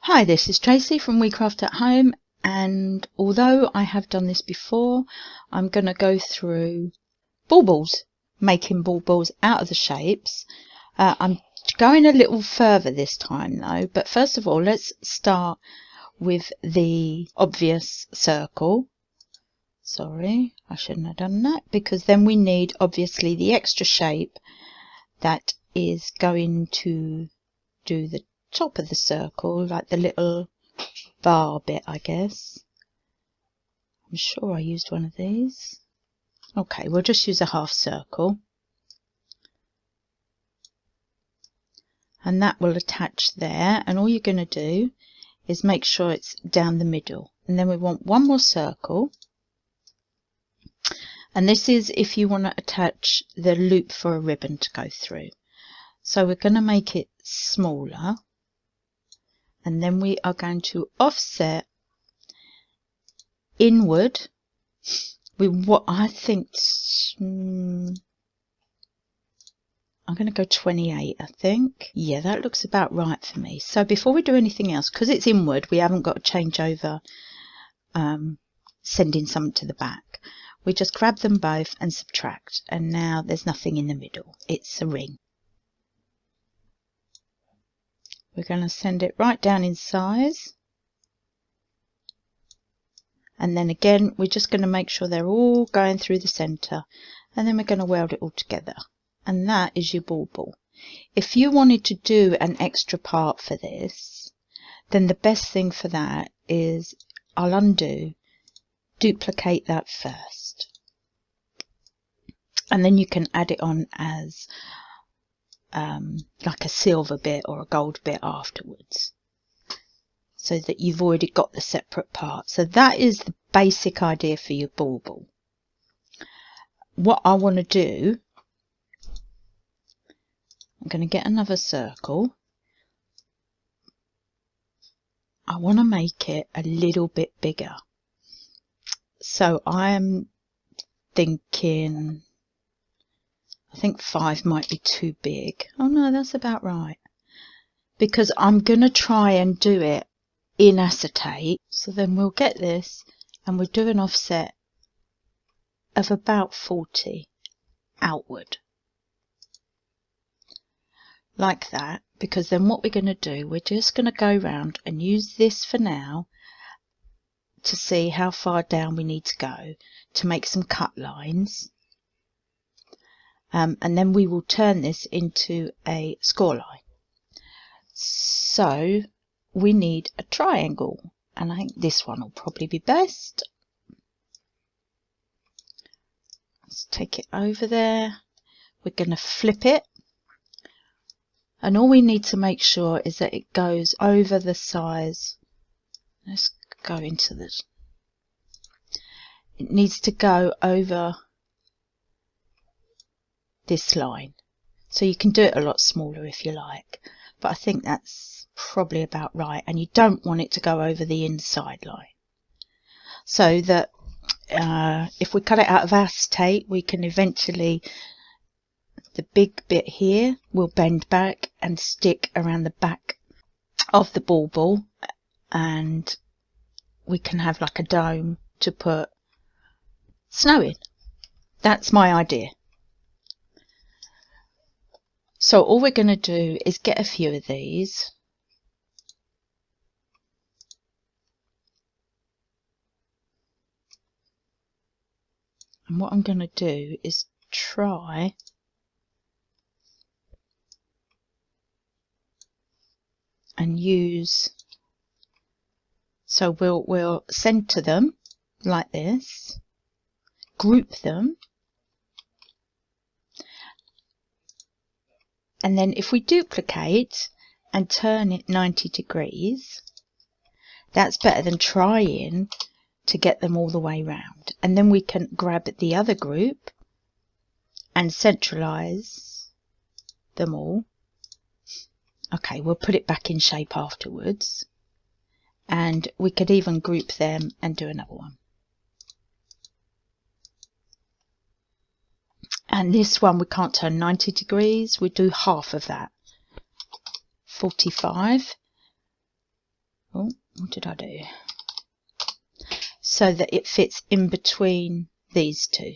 Hi, this is Tracy from We Craft at Home, and although I have done this before, I'm going to go through baubles, making baubles out of the shapes. I'm going a little further this time though, but first of all let's start with the obvious circle. Sorry, I shouldn't have done that, because then we need obviously the extra shape that is going to do the top of the circle, like the little bar bit, I guess. I'm sure I used one of these. Okay, we'll just use a half circle, and that will attach there, and all you're going to do is make sure it's down the middle. And then we want one more circle, and this is if you want to attach the loop for a ribbon to go through. So we're going to make it smaller, and then we are going to offset inward with what I think, I'm going to go 28, I think. Yeah, that looks about right for me. So before we do anything else, because it's inward, we haven't got to change over sending something to the back. We just grab them both and subtract, and now there's nothing in the middle. It's a ring. We're going to send it right down in size, and then again we're just going to make sure they're all going through the center, and then we're going to weld it all together, and that is your bauble. If you wanted to do an extra part for this, then the best thing for that is I'll undo, duplicate that first, and then you can add it on as like a silver bit or a gold bit afterwards, so that you've already got the separate part. So that is the basic idea for your bauble. What I want to do, I'm going to get another circle. I want to make it a little bit bigger. So I'm thinking, I think 5 might be too big. Oh no, that's about right. Because I'm going to try and do it in acetate. So then we'll get this, and we'll do an offset of about 40 outward. Like that. Because then what we're going to do, we're just going to go round and use this for now to see how far down we need to go to make some cut lines. And then we will turn this into a score line. So we need a triangle, and I think this one will probably be best. Let's take it over there. We're going to flip it, and all we need to make sure is that it goes over the size. Let's go into this. It needs to go over this line. So you can do it a lot smaller if you like, but I think that's probably about right, and you don't want it to go over the inside line. So that if we cut it out of acetate, we can eventually, the big bit here will bend back and stick around the back of the bauble, and we can have like a dome to put snow in. That's my idea. So all we're going to do is get a few of these. And what I'm going to do is try and use, so we'll center them like this, group them, and then if we duplicate and turn it 90 degrees, that's better than trying to get them all the way round. And then we can grab the other group and centralize them all. Okay, we'll put it back in shape afterwards, and we could even group them and do another one. And this one we can't turn 90 degrees, we do half of that, 45. Oh, what did I do? So that it fits in between these two.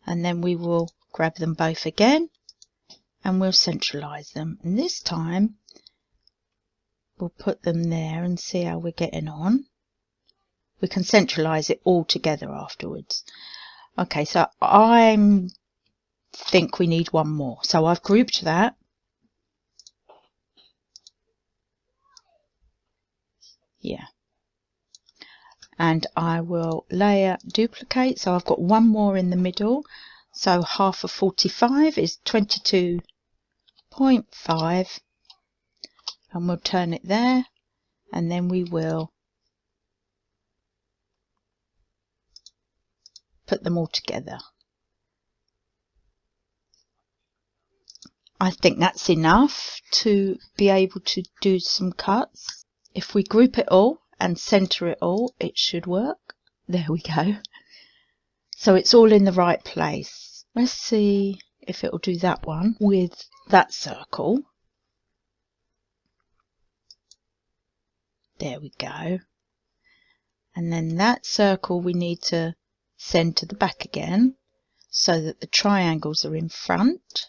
And then we will grab them both again and we'll centralize them. And this time we'll put them there and see how we're getting on. We can centralize it all together afterwards. Okay, so I think we need one more. So I've grouped that. Yeah. And I will layer duplicate. So I've got one more in the middle. So half of 45 is 22.5. And we'll turn it there. And then we will put them all together. I think that's enough to be able to do some cuts. If we group it all and center it all, it should work. There we go. So it's all in the right place. Let's see if it'll do that one with that circle. There we go. And then that circle we need to send to the back again so that the triangles are in front.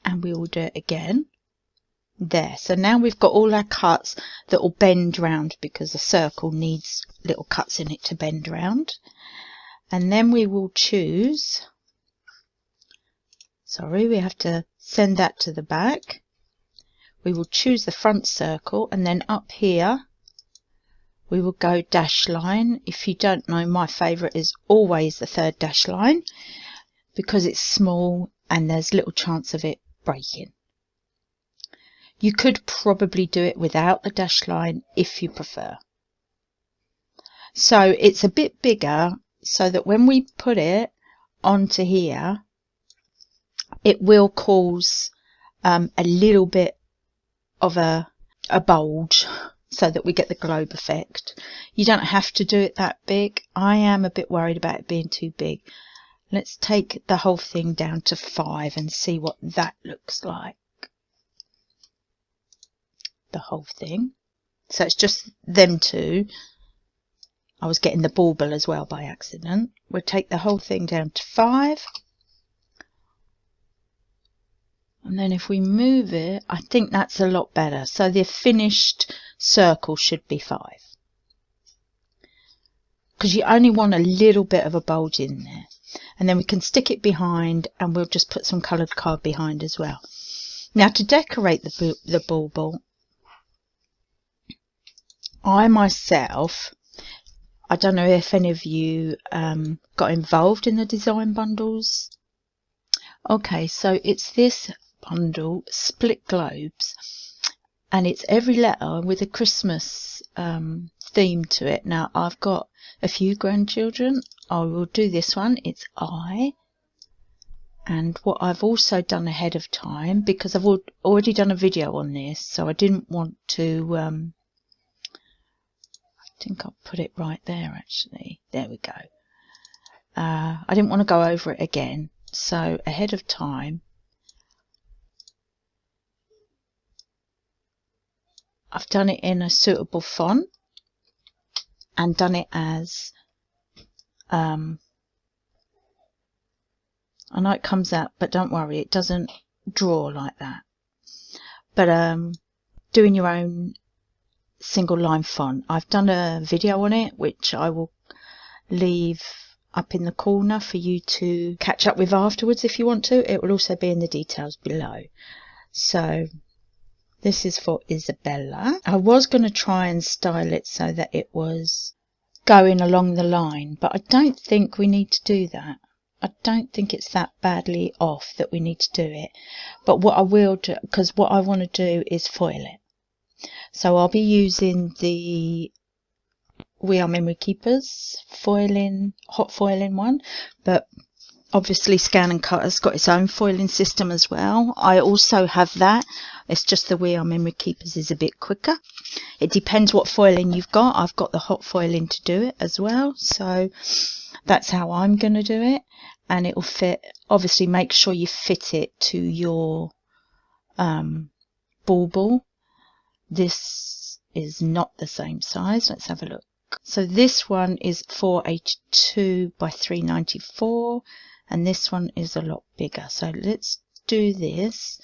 And we will do it again. There. So now we've got all our cuts that will bend round because a circle needs little cuts in it to bend round. And then we will choose, sorry, we have to send that to the back. We will choose the front circle and then up here we will go dash line. If you don't know, my favourite is always the third dash line because it's small and there's little chance of it breaking. You could probably do it without the dash line if you prefer. So it's a bit bigger so that when we put it onto here, it will cause a little bit of a bulge so that we get the globe effect. You don't have to do it that big. I am a bit worried about it being too big. Let's take the whole thing down to 5 and see what that looks like. The whole thing. So it's just them two. I was getting the bauble as well by accident. We'll take the whole thing down to 5. And then if we move it, I think that's a lot better. So the finished circle should be 5. Because you only want a little bit of a bulge in there. And then we can stick it behind and we'll just put some coloured card behind as well. Now to decorate the bauble, I myself, I don't know if any of you got involved in the design bundles. Okay, so it's this bundle, Split Globes, and it's every letter with a Christmas theme to it. Now I've got a few grandchildren. I will do this one. It's I. And what I've also done ahead of time, because I've already done a video on this, so I didn't want to I think I'll put it right there actually. There we go. I didn't want to go over it again, so ahead of time I've done it in a suitable font and done it as I know it comes out, but don't worry, it doesn't draw like that. But doing your own single line font, I've done a video on it which I will leave up in the corner for you to catch up with afterwards if you want to. It will also be in the details below. So this is for Isabella. I was going to try and style it so that it was going along the line, but I don't think we need to do that. I don't think it's that badly off that we need to do it. But what I will do, because what I want to do is foil it. So I'll be using the We Are Memory Keepers foiling, hot foiling one, but obviously Scan and Cut has got its own foiling system as well. I also have that. It's just the We Are Memory Keepers is a bit quicker. It depends what foiling you've got. I've got the hot foiling to do it as well. So that's how I'm going to do it. And it will fit. Obviously make sure you fit it to your bauble. this is not the same size. Let's have a look. So this one is 482 by 394, and this one is a lot bigger. So let's do this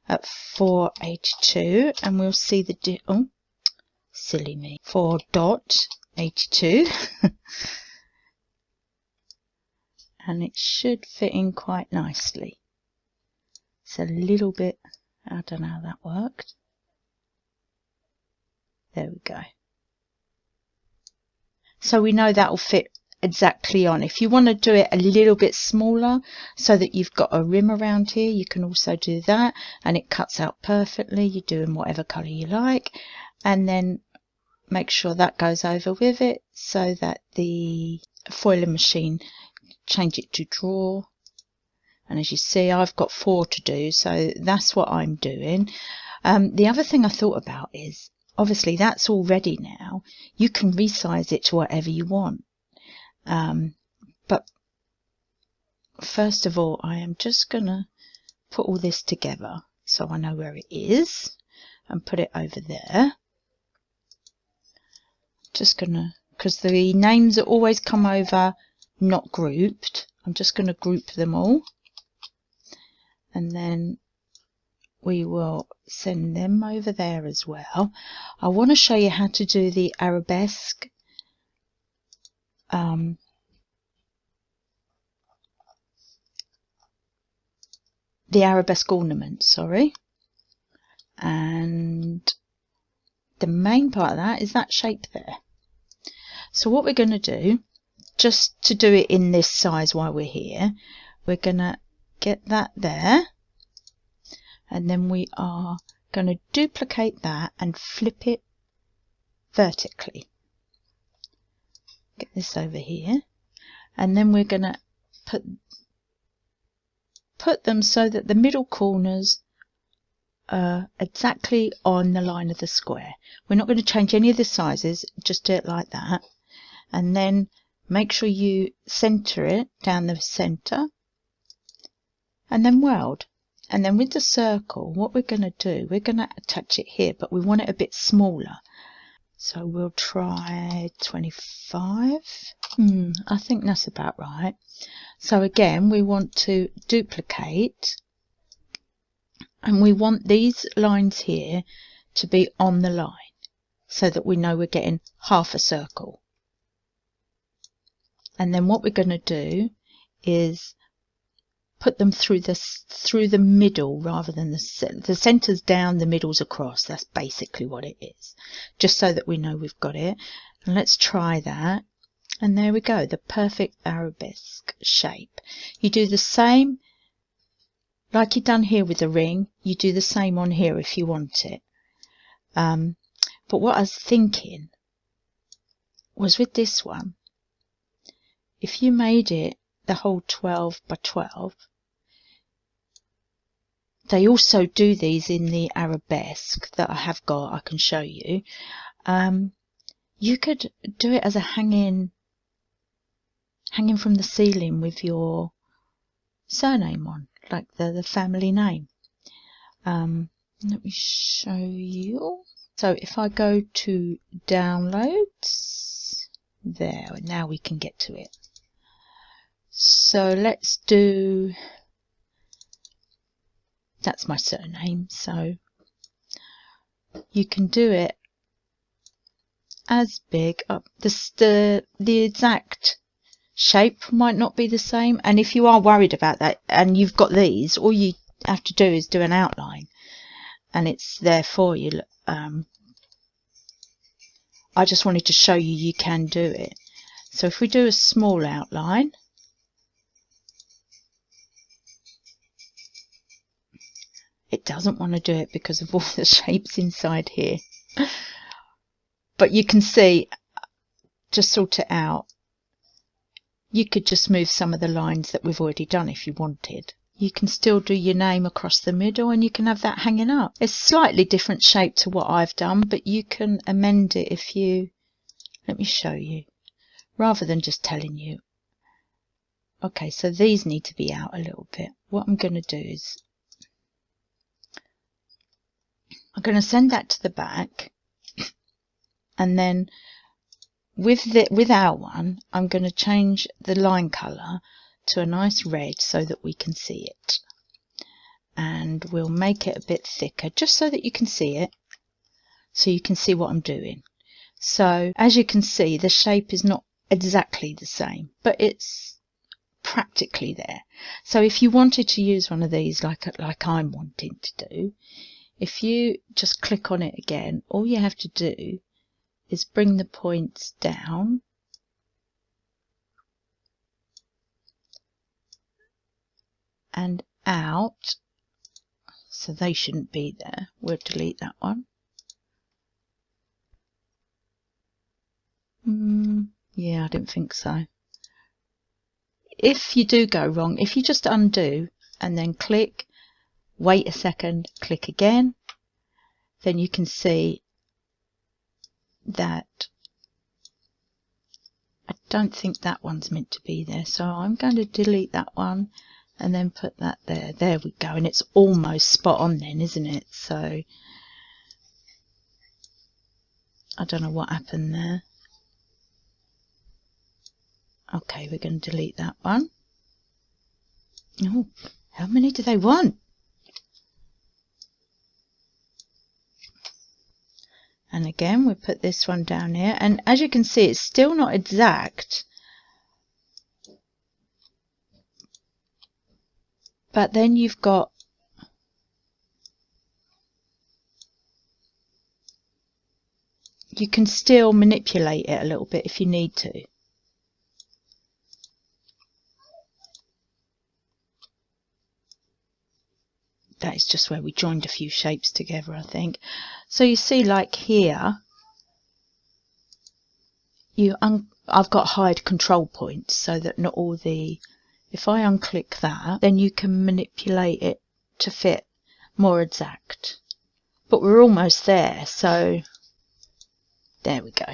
at 482, and we'll see the oh, silly me, 4.82. And it should fit in quite nicely. It's a little bit, I don't know how that worked. There we go. So we know that will fit exactly on. If you want to do it a little bit smaller so that you've got a rim around here, you can also do that, and it cuts out perfectly. You do in whatever colour you like, and then make sure that goes over with it so that the foiling machine, change it to draw. And as you see, I've got 4 to do, so that's what I'm doing. The other thing I thought about is, obviously that's all ready now. You can resize it to whatever you want. But first of all, I am just going to put all this together so I know where it is and put it over there. Just going to, because the names that always come over not grouped, I'm just going to group them all. And then we will send them over there as well. I want to show you how to do the arabesque. The arabesque ornament, sorry. And the main part of that is that shape there. So what we're going to do, just to do it in this size while we're here, we're going to get that there. And then we are going to duplicate that and flip it vertically. Get this over here. And then we're going to put them so that the middle corners are exactly on the line of the square. We're not going to change any of the sizes, just do it like that. And then make sure you center it down the center. And then weld. And then with the circle, what we're going to do, we're going to attach it here, but we want it a bit smaller. So we'll try 25. I think that's about right. So again, we want to duplicate, and we want these lines here to be on the line so that we know we're getting half a circle. And then what we're going to do is put them through the middle rather than the center's down, the middle's across. That's basically what it is, just so that we know we've got it. And let's try that. And there we go, the perfect arabesque shape. You do the same like you've done here with the ring. You do the same on here if you want it. But what I was thinking was, with this one, if you made it the whole 12 by 12, they also do these in the arabesque that I have got, I can show you. You could do it as a hanging from the ceiling with your surname on, like the family name. Let me show you. So if I go to downloads, there, now we can get to it. So let's do, that's my surname, so you can do it as big. The exact shape might not be the same, and if you are worried about that and you've got these, all you have to do is do an outline and it's there for you. I just wanted to show you can do it. So if we do a small outline, it doesn't want to do it because of all the shapes inside here. But you can see, just sort it out. You could just move some of the lines that we've already done if you wanted. You can still do your name across the middle and you can have that hanging up. It's slightly different shape to what I've done, but you can amend it if you... Let me show you, rather than just telling you. Okay, so these need to be out a little bit. What I'm going to do is, I'm going to send that to the back, and then with our one, I'm going to change the line colour to a nice red so that we can see it. And we'll make it a bit thicker just so that you can see it, so you can see what I'm doing. So as you can see, the shape is not exactly the same, but it's practically there. So if you wanted to use one of these like I'm wanting to do, if you just click on it again, all you have to do is bring the points down and out, so they shouldn't be there. We'll delete that one. Yeah, I didn't think so. If you do go wrong, if you just undo and then click, wait a second, click again, then you can see that I don't think that one's meant to be there. So I'm going to delete that one and then put that there. There we go. And it's almost spot on then, isn't it? So I don't know what happened there. Okay, we're going to delete that one. Oh, how many do they want? And again, we put this one down here. And as you can see, it's still not exact. But then you've got you can still manipulate it a little bit if you need to. That is just where we joined a few shapes together, I think. So you see, like here, I've got hide control points so that not all the, if I unclick that, then you can manipulate it to fit more exact. But we're almost there, so there we go.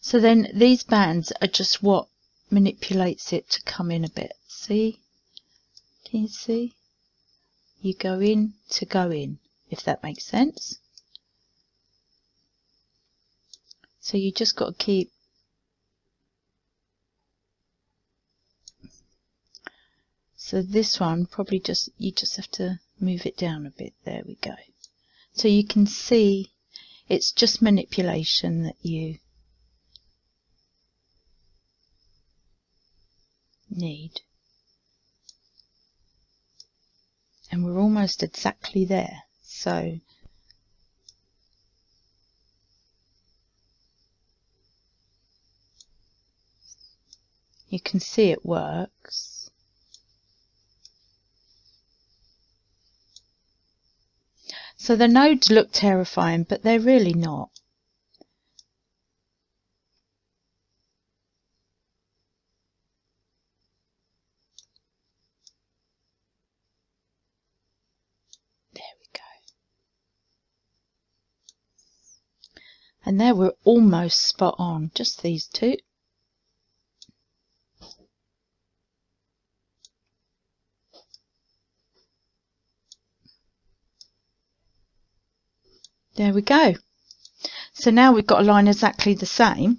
So then these bands are just what manipulates it to come in a bit. See? Can you see? You go in to go in, if that makes sense. So you just got to keep so this one probably you just have to move it down a bit. There we go. So you can see it's just manipulation that you need. And we're almost exactly there. So you can see it works. So the nodes look terrifying, but they're really not. There we go. And there we're almost spot on, just these two. There we go. So now we've got a line exactly the same,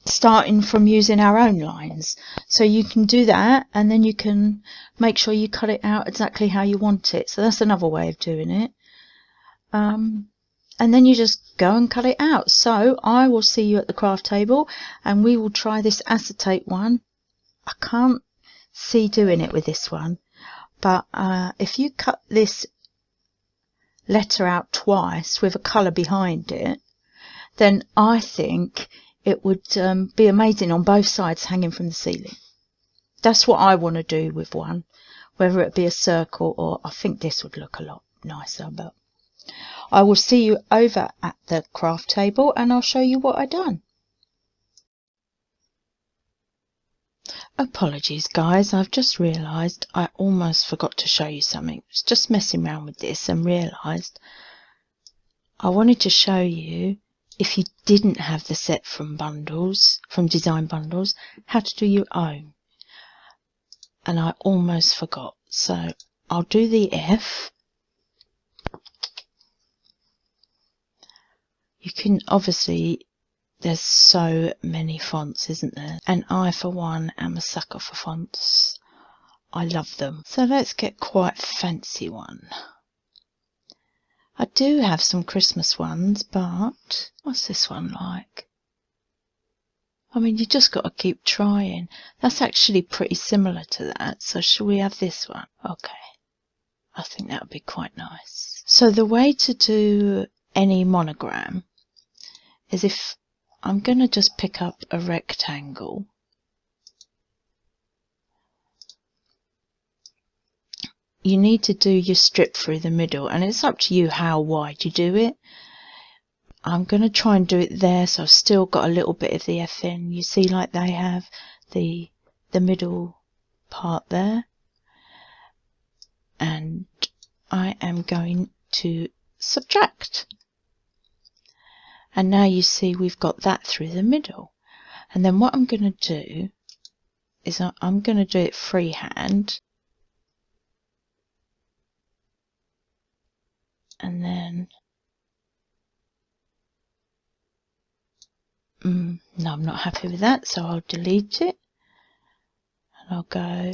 starting from using our own lines. So you can do that, and then you can make sure you cut it out exactly how you want it. So that's another way of doing it. And then you just go and cut it out. So I will see you at the craft table, and we will try this acetate one. I can't see doing it with this one, but if you cut this letter out twice with a colour behind it, then I think it would be amazing on both sides hanging from the ceiling. That's what I want to do with one, whether it be a circle or I think this would look a lot nicer. But I will see you over at the craft table and I'll show you what I've done. Apologies guys, I've just realised I almost forgot to show you something. I was just messing around with this and realised I wanted to show you, if you didn't have the set from bundles, from design bundles, how to do your own. And I almost forgot. So I'll do the F You can obviously, there's so many fonts, isn't there? And I, for one, am a sucker for fonts. I love them. So let's get quite a fancy one. I do have some Christmas ones, but what's this one like? I mean, you just got to keep trying. That's actually pretty similar to that. So shall we have this one? Okay. I think that would be quite nice. So the way to do any monogram is if I'm going to just pick up a rectangle. You need to do your strip through the middle, and it's up to you how wide you do it. I'm going to try and do it there, so I've still got a little bit of the F in. You see, like they have the middle part there. And I am going to subtract. And now you see we've got that through the middle. And then what I'm going to do is I'm going to do it freehand. And then no, I'm not happy with that, so I'll delete it. And I'll go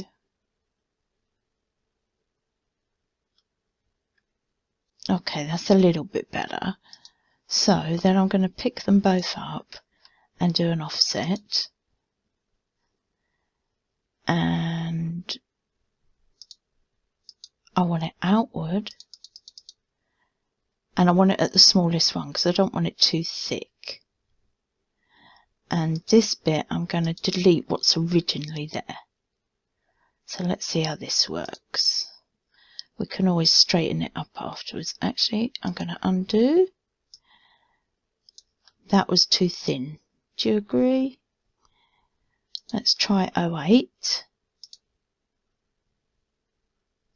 okay, that's a little bit better. So then I'm going to pick them both up and do an offset. And I want it outward. And I want it at the smallest one because I don't want it too thick. And this bit I'm going to delete what's originally there. So let's see how this works. We can always straighten it up afterwards. Actually, I'm going to undo. That was too thin. Do you agree? Let's try 08.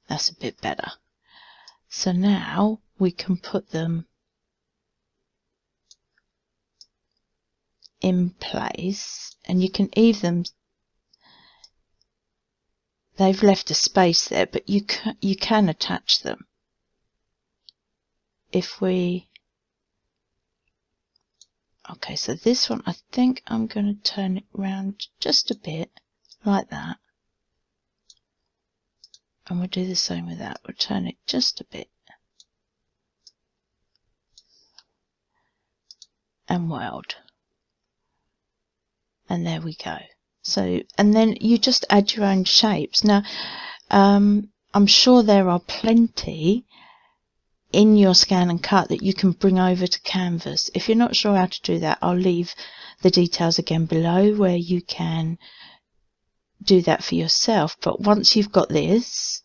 That's a bit better. So now we can put them in place, and you can even, they've left a space there, but you can attach them. If we, okay, so this one I think I'm going to turn it round just a bit like that, and we'll do the same with that. We'll turn it just a bit and weld. And there we go. So, and then you just add your own shapes. Now, I'm sure there are plenty in your scan and cut that you can bring over to canvas. If you're not sure how to do that, I'll leave the details again below where you can do that for yourself. But once you've got this,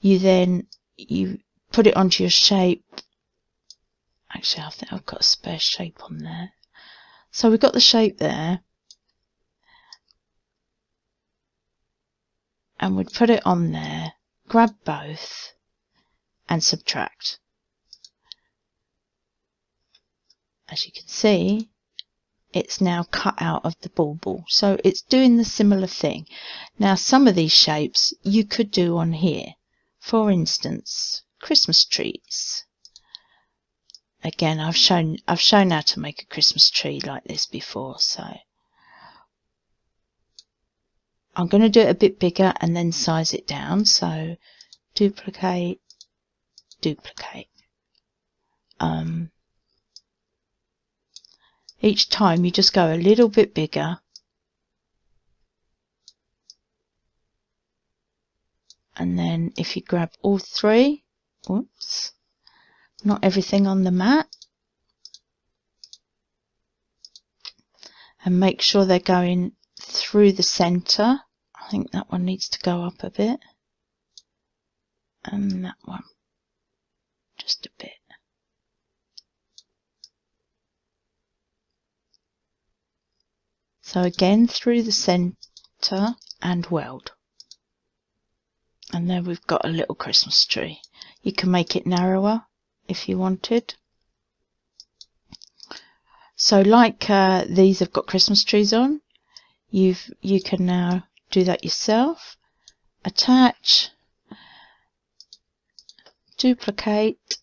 you put it onto your shape. Actually, I think I've got a spare shape on there. So we've got the shape there, and we'd put it on there, grab both, and subtract. As you can see, it's now cut out of the bauble, so it's doing the similar thing. Now, some of these shapes you could do on here. For instance, Christmas trees. Again, I've shown how to make a Christmas tree like this before, so I'm going to do it a bit bigger and then size it down. So duplicate, duplicate. Each time you just go a little bit bigger, and then if you grab all three, whoops, not everything on the mat, and make sure they're going through the center. I think that one needs to go up a bit, and that one just a bit. So again, through the center and weld. And there we've got a little Christmas tree. You can make it narrower if you wanted. So like these have got Christmas trees on, you can now do that yourself. Attach, duplicate,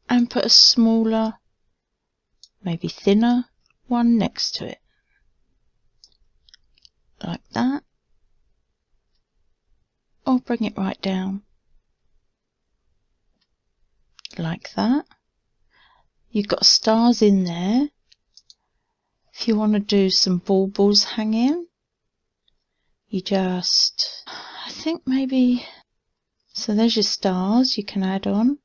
and put a smaller maybe thinner one next to it, like that, or bring it right down, like that. You've got stars in there. If you want to do some baubles hanging, you just, I think maybe, so there's your stars you can add on.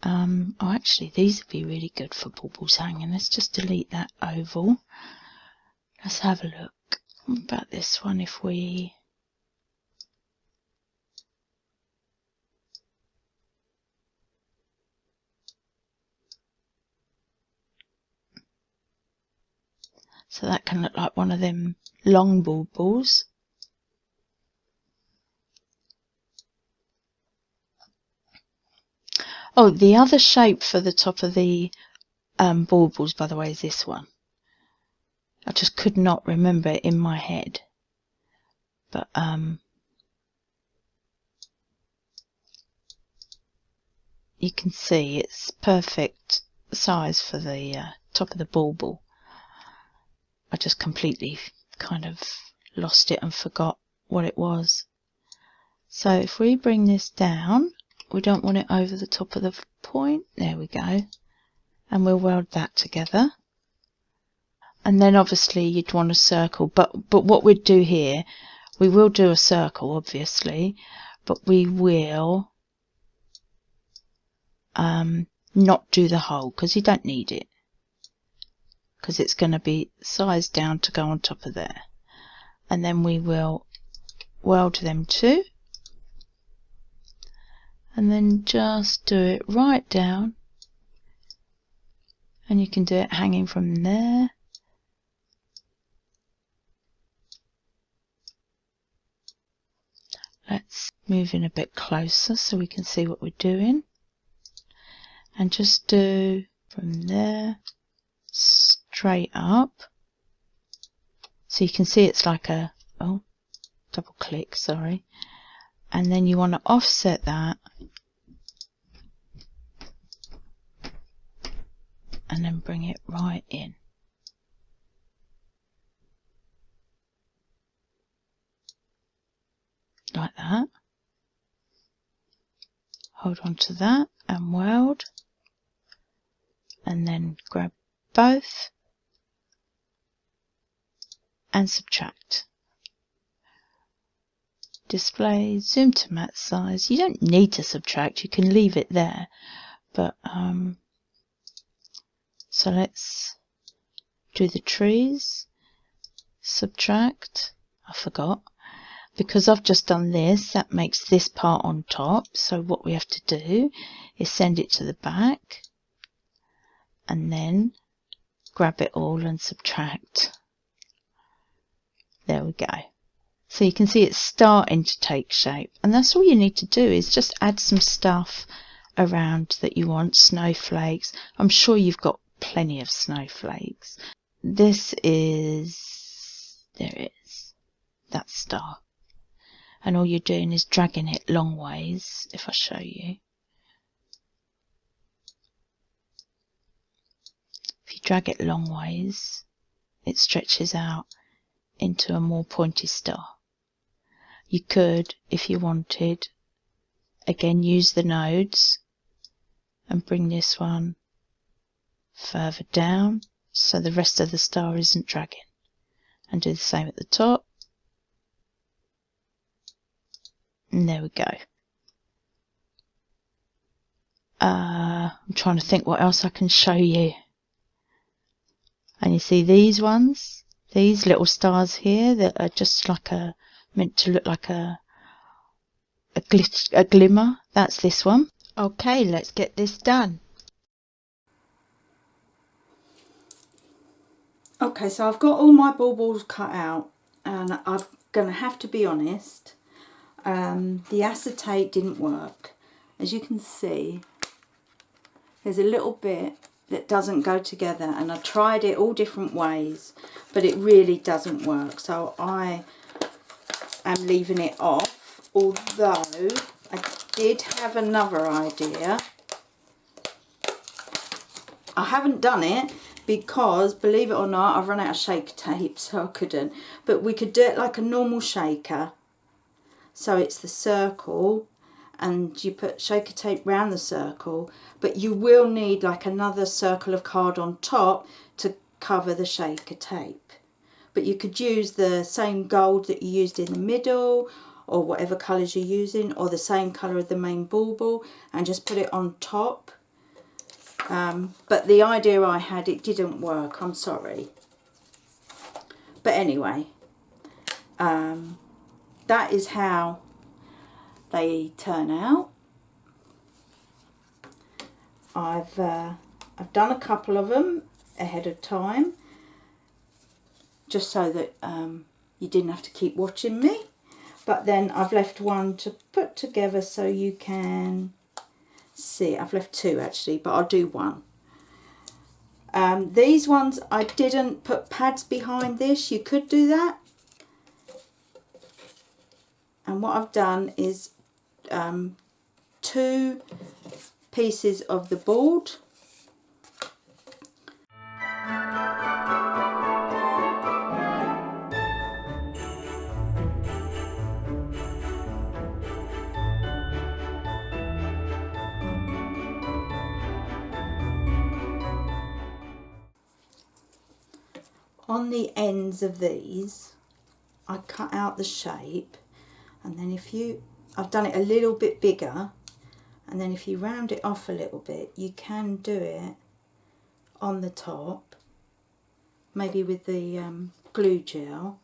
Oh, actually, these would be really good for baubles hanging. Let's just delete that oval. Let's have a look. What about this one if we... So that can look like one of them long baubles. Oh, the other shape for the top of the baubles, by the way, is this one. I just could not remember it in my head. But you can see it's perfect size for the top of the bauble. I just completely kind of lost it and forgot what it was. So if we bring this down, we don't want it over the top of the point. There we go. And we'll weld that together. And then obviously you'd want a circle. But what we'd do here, we will do a circle obviously, but we will not do the hole because you don't need it, because it's going to be sized down to go on top of there. And then we will weld them two, and then just do it right down, and you can do it hanging from there. Let's move in a bit closer so we can see what we're doing, and just do from there straight up. So you can see it's like a, oh, double click, sorry. And then you want to offset that and then bring it right in. Like that. Hold on to that and weld. And then grab both and subtract. Display, zoom to max size. You don't need to subtract, you can leave it there. But so let's do the trees. Subtract. I forgot. Because I've just done this, that makes this part on top. So what we have to do is send it to the back and then grab it all and subtract. There we go. So you can see it's starting to take shape, and that's all you need to do is just add some stuff around that you want. Snowflakes. I'm sure you've got plenty of snowflakes. This is, there it is, that star. And all you're doing is dragging it long ways, if I show you. If you drag it long ways, it stretches out into a more pointy star. You could, if you wanted, again use the nodes and bring this one further down so the rest of the star isn't dragging, and do the same at the top. And there we go. I'm trying to think what else I can show you. And you see these ones, these little stars here that are just like a, meant to look like a glimmer. That's this one. Okay, let's get this done. Okay, so I've got all my baubles cut out, and I'm going to have to be honest, the acetate didn't work. As you can see, there's a little bit that doesn't go together, and I tried it all different ways, but it really doesn't work. So I am leaving it off, although I did have another idea. I haven't done it because, believe it or not, I've run out of shaker tape, so I couldn't. But we could do it like a normal shaker. So it's the circle, and you put shaker tape round the circle, but you will need like another circle of card on top to cover the shaker tape. But you could use the same gold that you used in the middle, or whatever colours you're using, or the same colour of the main bauble, and just put it on top. But the idea I had, it didn't work, I'm sorry. But anyway, that is how they turn out. I've done a couple of them ahead of time, just so that you didn't have to keep watching me. But then I've left one to put together so you can see. I've left two actually, but I'll do one. These ones, I didn't put pads behind this. You could do that. And what I've done is 2 pieces of the board. On the ends of these, I cut out the shape, and then I've done it a little bit bigger, and then if you round it off a little bit, you can do it on the top, maybe with the glue gel,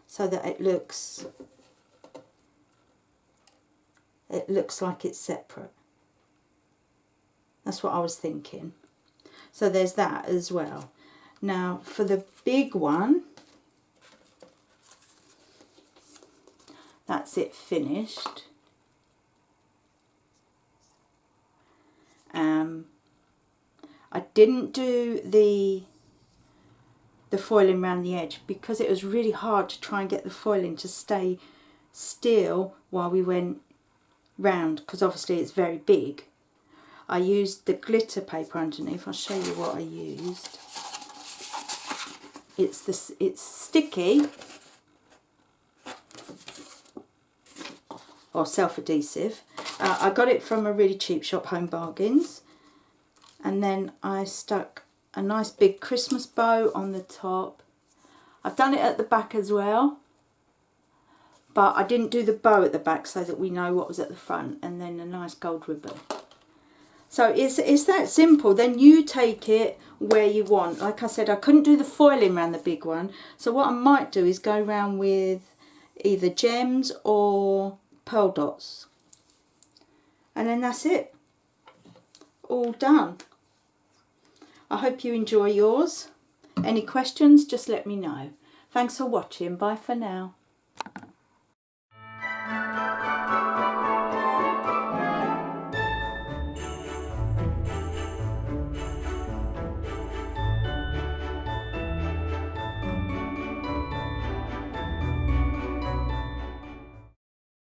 so that it looks like it's separate. That's what I was thinking. So there's that as well. Now for the big one, that's it finished. I didn't do the foiling around the edge because it was really hard to try and get the foiling to stay still while we went round, because obviously it's very big. I used the glitter paper underneath. I'll show you what I used. It's sticky or self-adhesive. I got it from a really cheap shop, Home Bargains, and then I stuck a nice big Christmas bow on the top. I've done it at the back as well, but I didn't do the bow at the back so that we know what was at the front, and then a nice gold ribbon. So it's that simple. Then you take it where you want. Like I said, I couldn't do the foiling around the big one, so what I might do is go around with either gems or pearl dots, and then that's it, all done. I hope you enjoy yours. Any questions, just let me know. Thanks for watching. Bye for now.